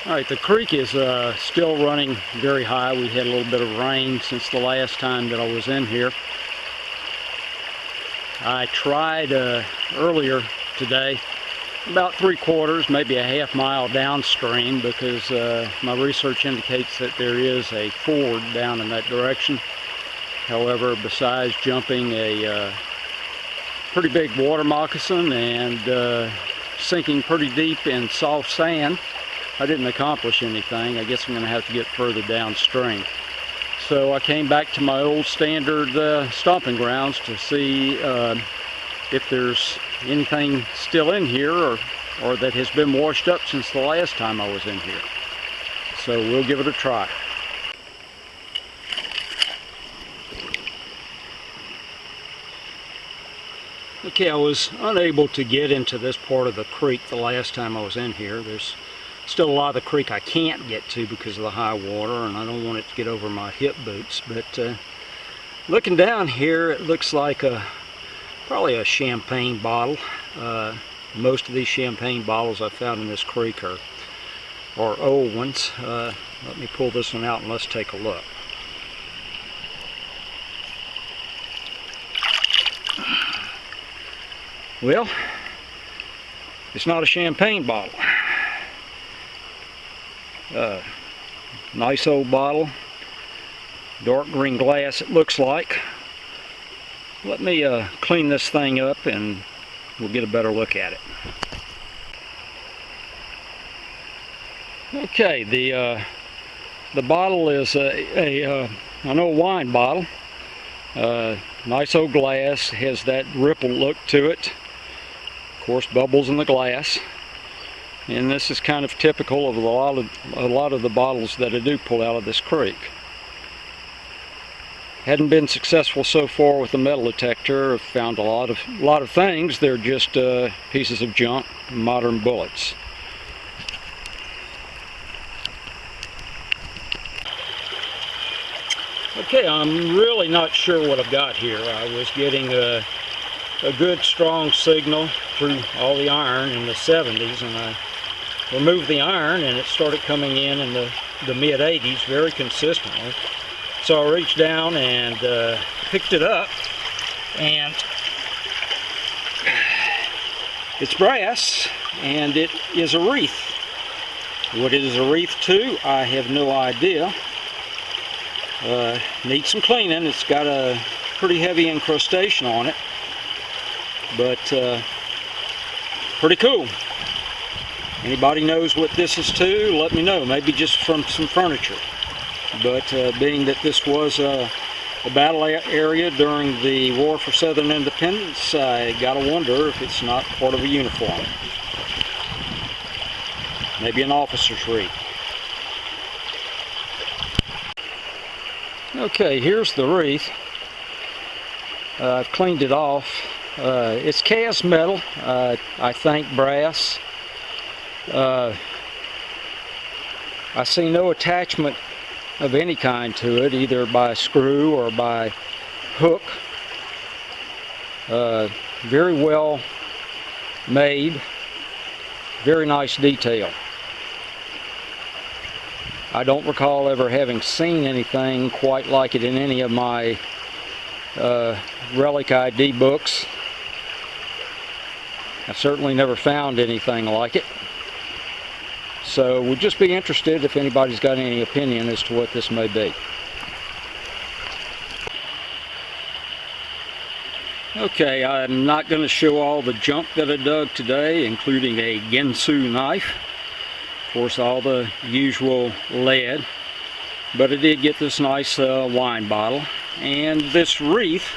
Alright, the creek is still running very high. We had a little bit of rain since the last time that I was in here. I tried earlier today, about 3/4, maybe a half mile downstream, because my research indicates that there is a ford down in that direction. However, besides jumping a pretty big water moccasin and sinking pretty deep in soft sand, I didn't accomplish anything. I guess I'm going to have to get further downstream. So I came back to my old standard stomping grounds to see if there's anything still in here or that has been washed up since the last time I was in here. So we'll give it a try. Okay, I was unable to get into this part of the creek the last time I was in here. There's still a lot of the creek I can't get to because of the high water, and I don't want it to get over my hip boots. But looking down here, it looks like probably a champagne bottle. Most of these champagne bottles I found in this creek are old ones. Let me pull this one out and let's take a look. Well, it's not a champagne bottle. Nice old bottle, dark green glass it looks like. Let me clean this thing up and we'll get a better look at it. Okay, the bottle is an old wine bottle. Nice old glass, has that ripple look to it. Of course, bubbles in the glass. And this is kind of typical of a lot of the bottles that I do pull out of this creek. Hadn't been successful so far with the metal detector. I've found a lot of things. They're just pieces of junk, modern bullets. Okay, I'm really not sure what I've got here. I was getting a good strong signal through all the iron in the 70s, and I removed the iron and it started coming in the mid 80s very consistently. So I reached down and picked it up, and it's brass and it is a wreath. What it is a wreath to, I have no idea. Needs some cleaning. It's got a pretty heavy incrustation on it, but pretty cool. Anybody knows what this is to, let me know. Maybe just from some furniture. But being that this was a battle area during the War for Southern Independence, I gotta wonder if it's not part of a uniform. Maybe an officer's wreath. Okay, here's the wreath. I've cleaned it off. It's cast metal, I think brass. I see no attachment of any kind to it, either by screw or by hook. Very well made, very nice detail. I don't recall ever having seen anything quite like it in any of my Relic ID books. I've certainly never found anything like it. So we'd just be interested if anybody's got any opinion as to what this may be. Okay, I'm not going to show all the junk that I dug today, including a Ginsu knife. Of course, all the usual lead. But I did get this nice wine bottle. And this wreath,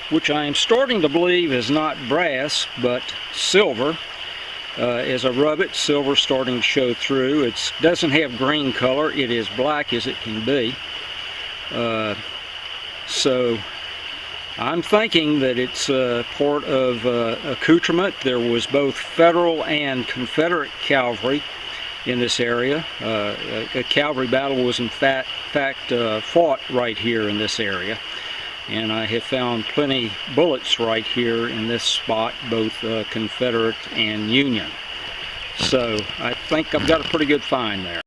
which I am starting to believe is not brass, but silver. As I rub it, silver's starting to show through. It doesn't have green color. It is black as it can be. So I'm thinking that it's part of accoutrement. There was both Federal and Confederate cavalry in this area. A cavalry battle was in fact fought right here in this area. And I have found plenty bullets right here in this spot, both Confederate and Union. So I think I've got a pretty good find there.